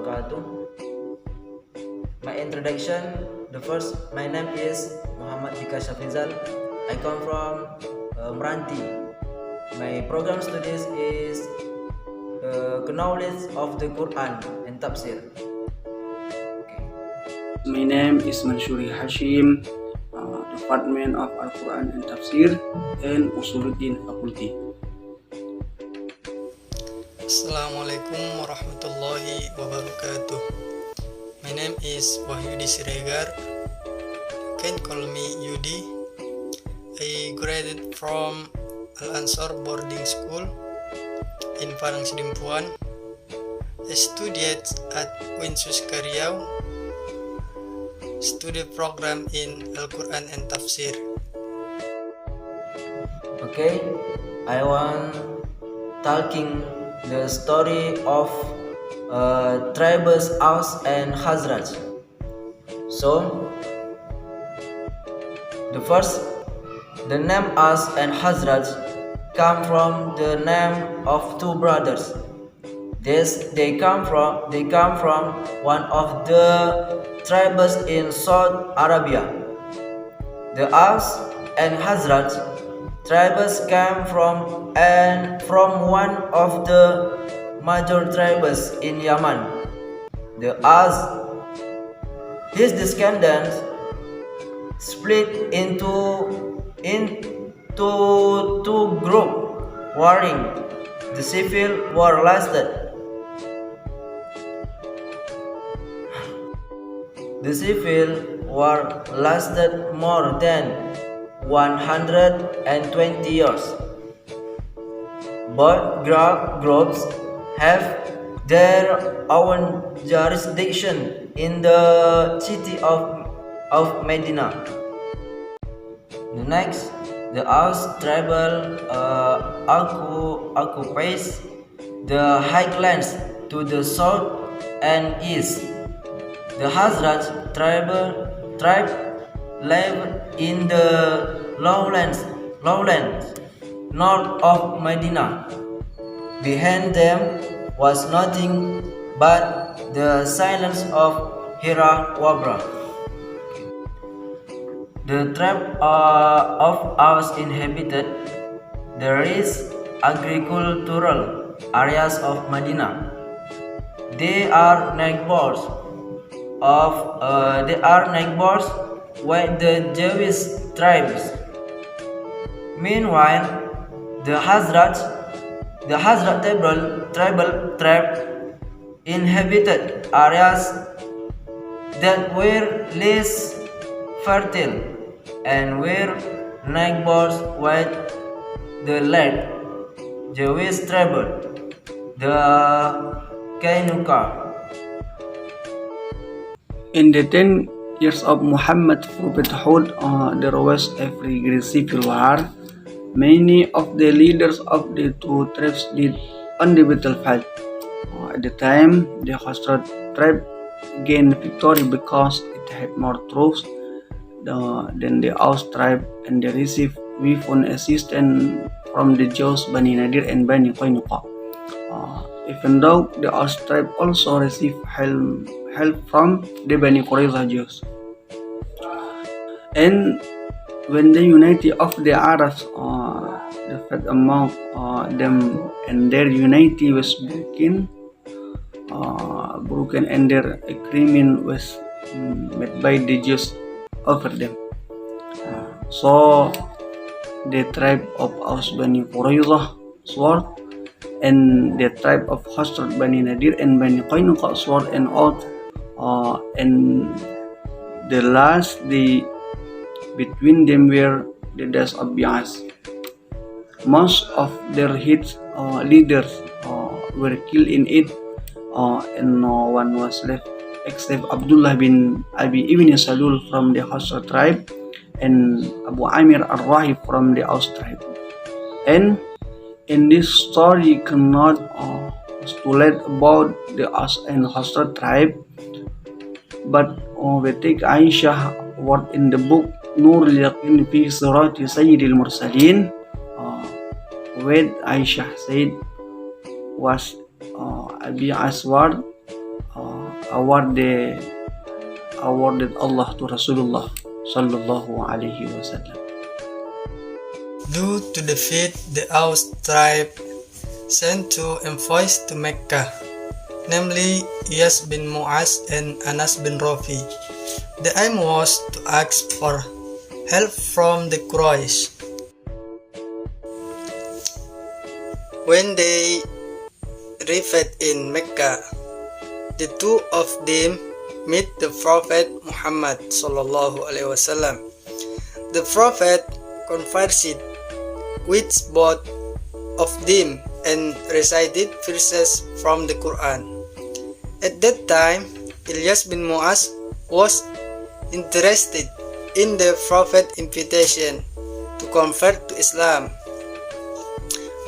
wabarakatuh. My introduction, my name is Muhammad Dika Shafizal. I come from Meranti. My program studies is knowledge of the Quran and Tafsir. Okay. My name is Manshuri Hashim, Department of Al-Quran and Tafsir and USHULUDDIN Faculty. Assalamualaikum warahmatullahi wabarakatuh. My name is Wahyudi Siregar. You can call me Yudi. I graduated from Al-Ansar Boarding School in Padang Sidimpuan. I studied at UINSUSKARIAU, study program in Al-Quran and Tafsir. Okay, I want talking the story of tribes Aus and Khajraj. So, the name Aus and Khajraj come from the name of two brothers. They come from one of the tribes in Saudi Arabia. The Aus and Khajraj tribes came from one of the major tribes in Yemen. The Aus, his descendants split into two groups warring. The civil war lasted. The civil war lasted more than 120 years. Both groups have their own jurisdiction in the city of Medina. Next, the Aus tribal occupies the highlands to the south and east. The Khajraj tribe live in the lowlands north of Medina. Behind them was nothing but the silence of Hira Wabra. The tribe of Aus inhabited the rich agricultural areas of Medina. They are neighbors with the Jewish tribes. Meanwhile, the Khajraj tribal tribe inhabited areas that were less fertile and were neighbors with the late Jewish tribe, the Kainuka. In the 10 years of Muhammad's prophethood, there was a great civil war. Many of the leaders of the two tribes died on the battlefield. At the time, the Khajraj tribe gained victory because it had more troops than the Aus tribe, and they received weapon assistance from the Jews Bani Nadir and Bani Qainuqa. Even though the Aus tribe also received help from the Bani Qurayza Jews. And when the unity of the Arabs, the fact among them, and their unity was broken, and their agreement was made by the Jews over them. So the tribe of Aus Bani Qurayza swore, and the tribe of Khajraj Bani Nadir and Bani Qainuqa swore an oath, and the last day between them were the days of Bi'as. Most of their leaders were killed in it, and no one was left except Abdullah bin Abi ibn Salul from the Khajraj tribe and Abu Amir al-Rahib from the Aus tribe. And in this story cannot postulate about the Aus and Khajraj tribe, but we take Aisha word in the book Nur al-Yaqin fi Surati Sayyidil Mursalin, where Aisha said was Abi Aswad awarded Allah to Rasulullah sallallahu alaihi wasallam. Due to defeat the Aus tribe sent two envoys to Mecca, namely Iyas bin Mu'az and Anas bin Rafi. The aim was to ask for help from the Quraysh. When they arrived in Mecca, the two of them met the Prophet Muhammad sallallahu alaihi wasallam. The Prophet conversed with both of them and recited verses from the Quran. At that time, Ilyas bin Mu'az was interested in the Prophet's invitation to convert to Islam,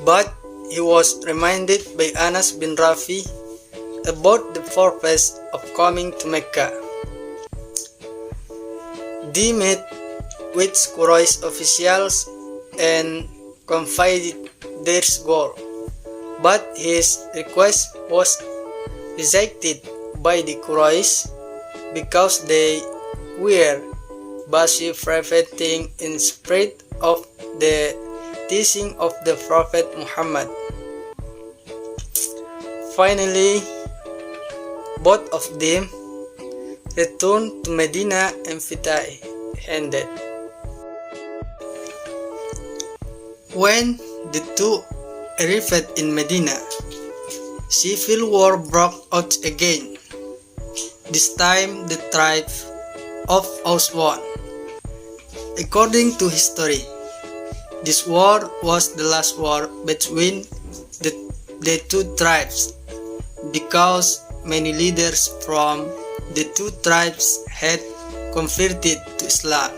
but he was reminded by Anas bin Rafi about the purpose of coming to Mecca. They met with Quraysh officials and confided their goal, but his request was rejected by the Quraysh because they were busy preventing in spread of the teaching of the Prophet Muhammad. Finally, both of them returned to Medina empty-handed. When the two arrived in Medina, civil war broke out again. This time the tribe of Aus won. According to history, this war was the last war between the two tribes because many leaders from the two tribes had converted to Islam.